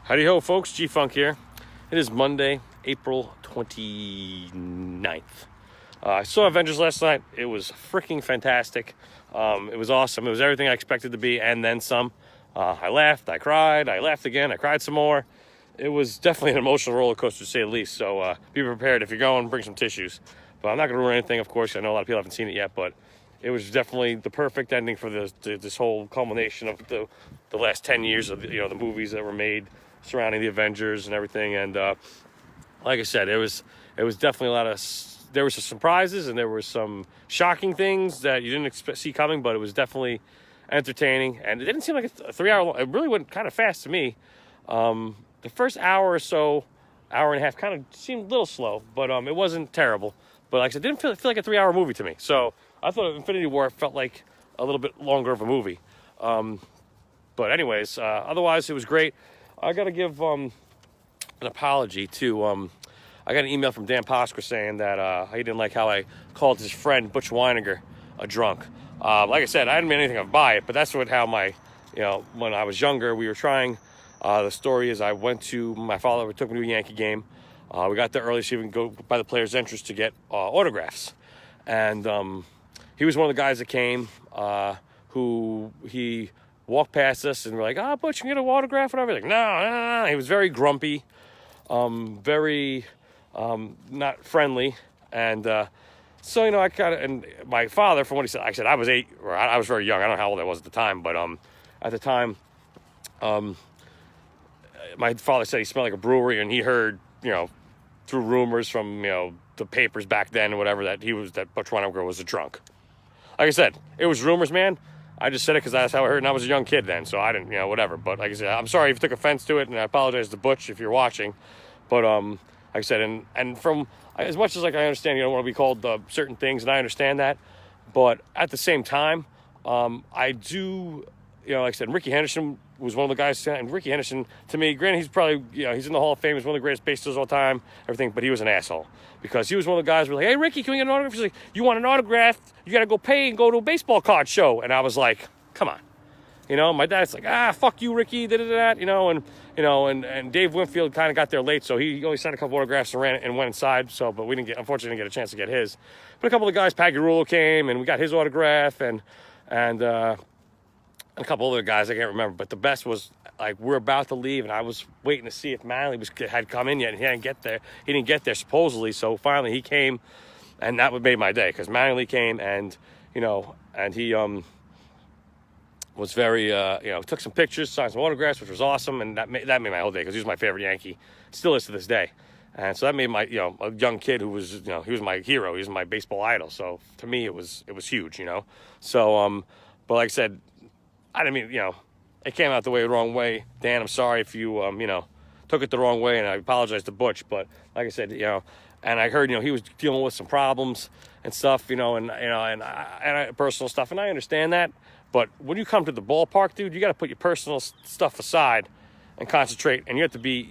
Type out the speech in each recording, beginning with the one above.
Howdy ho, folks. G-Funk here. It is Monday, April 29th. I saw Avengers last night. It was freaking fantastic. It was awesome. It was everything I expected to be, and then some. I laughed, I cried, I laughed again, I cried some more. It was definitely an emotional roller coaster, to say the least. So be prepared. If you're going, bring some tissues. But I'm not going to ruin anything, of course. I know a lot of people haven't seen it yet, but it was definitely the perfect ending for this whole culmination of the last 10 years of the movies that were made surrounding the Avengers and everything. And like I said, it was definitely there were some surprises and there were some shocking things that you didn't see coming, but it was definitely entertaining. And it didn't seem like a 3 hour long. It really went kind of fast to me. The first hour or so, hour and a half, kind of seemed a little slow, but it wasn't terrible. But like I said, it didn't feel like a 3 hour movie to me. So I thought Infinity War felt like a little bit longer of a movie. But anyways, otherwise it was great. I got to give an apology to, I got an email from Dan Posker saying that he didn't like how I called his friend Butch Weiniger a drunk. Like I said, I didn't mean anything by it, but that's when I was younger, we were trying. The story is my father took me to a Yankee game. We got there early so we can go by the players' entrance to get autographs. And he was one of the guys that came who he walked past us and we're like, Butch, you can get an autograph? Whatever. Like, no. He was very grumpy, very not friendly. And so, I and my father, from what he said, I was 8, or I was very young. I don't know how old I was at the time, but at the time, my father said he smelled like a brewery, and he heard, through rumors from, the papers back then or whatever, that Butch Weiniger was a drunk. Like I said, it was rumors, man. I just said it because that's how I heard, and I was a young kid then, so I didn't, whatever. But like I said, I'm sorry if you took offense to it, and I apologize to Butch if you're watching. But like I said, and from as much as I understand you don't want to be called certain things, and I understand that, but at the same time, I do, like I said, Ricky Henderson was one of the guys, and Ricky Henderson, to me, granted, he's probably, he's in the Hall of Fame, he's one of the greatest baseballers of all time, everything, but he was an asshole. Because he was one of the guys who were like, hey, Ricky, can we get an autograph? He's like, you want an autograph? You got to go pay and go to a baseball card show. And I was like, come on. My dad's like, fuck you, Ricky, and Dave Winfield kind of got there late, so he only signed a couple autographs and went inside, but we unfortunately didn't get a chance to get his. But a couple of guys, Pagarulo came, and we got his autograph, and a couple other guys I can't remember, but the best was, like, we're about to leave, and I was waiting to see if Manley had come in yet, and he didn't get there. He didn't get there, supposedly, so finally he came, and that made my day, because Manley came, and, and he was very, took some pictures, signed some autographs, which was awesome, and that made my whole day, because he was my favorite Yankee, still is to this day. And so that made my, a young kid who was, he was my hero, he was my baseball idol, so to me it was huge, So, but like I said, I didn't mean, it came out the wrong way. Dan, I'm sorry if you, took it the wrong way, and I apologize to Butch. But like I said, and I heard, he was dealing with some problems and stuff, and personal stuff, and I understand that. But when you come to the ballpark, dude, you got to put your personal stuff aside and concentrate. And you have to be,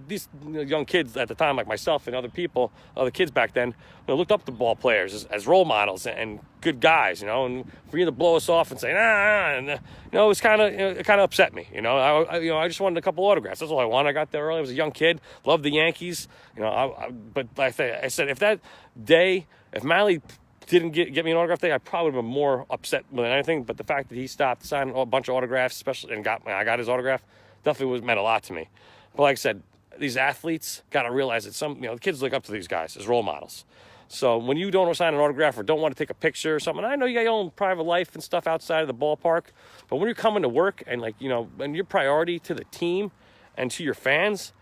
these young kids at the time, like myself and other kids back then, looked up to ball players as role models and good guys, and for you to blow us off and say, and it was kind of upset me, I just wanted a couple autographs. That's all I wanted. I got there early. I was a young kid, loved the Yankees, but like I said, if Manley didn't get me an autograph day, I probably would have been more upset than anything. But the fact that he stopped signing a bunch of autographs, especially, and I got his autograph, definitely meant a lot to me. But like I said, these athletes got to realize that the kids look up to these guys as role models. So when you don't sign an autograph or don't want to take a picture or something, I know you got your own private life and stuff outside of the ballpark, but when you're coming to work and and your priority to the team and to your fans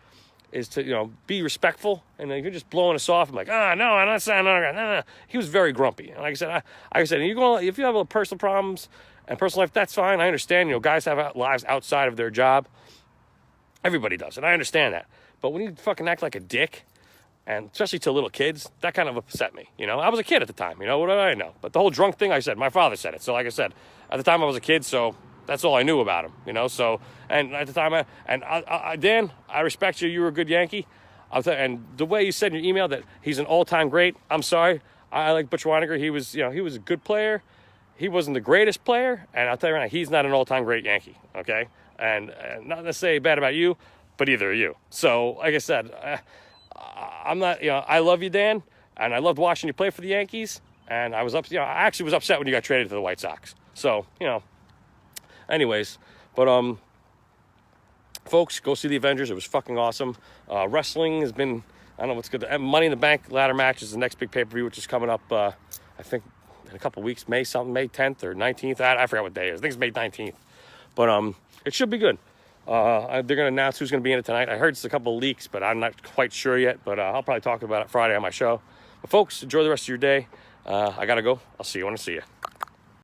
is to, be respectful, and you're just blowing us off. I'm like, no, I'm not signing an autograph. No. He was very grumpy. And like I said, if you have personal problems and personal life, that's fine. I understand, guys have lives outside of their job. Everybody does, and I understand that. But when you fucking act like a dick, and especially to little kids, that kind of upset me. I was a kid at the time, what do I know? But the whole drunk thing, my father said it. So like I said, at the time I was a kid, so that's all I knew about him, So, and at the time, Dan, I respect you. You were a good Yankee. And the way you said in your email that he's an all-time great, I'm sorry. I like Butch Weiniger. He was a good player. He wasn't the greatest player, and I'll tell you right now, he's not an all-time great Yankee, okay? And not to say bad about you, but either are you. So, like I said, I'm not, I love you, Dan, and I loved watching you play for the Yankees. And I was I actually was upset when you got traded to the White Sox. So, anyways, but folks, go see the Avengers. It was fucking awesome. Wrestling has been, I don't know what's good. Money in the Bank ladder match is the next big pay-per-view, which is coming up, I think, in a couple weeks, May 10th or 19th. I forgot what day it is. I think it's May 19th. But it should be good. They're going to announce who's going to be in it tonight. I heard it's a couple of leaks, but I'm not quite sure yet. But I'll probably talk about it Friday on my show. But folks, enjoy the rest of your day. I got to go. I'll see you when I see you.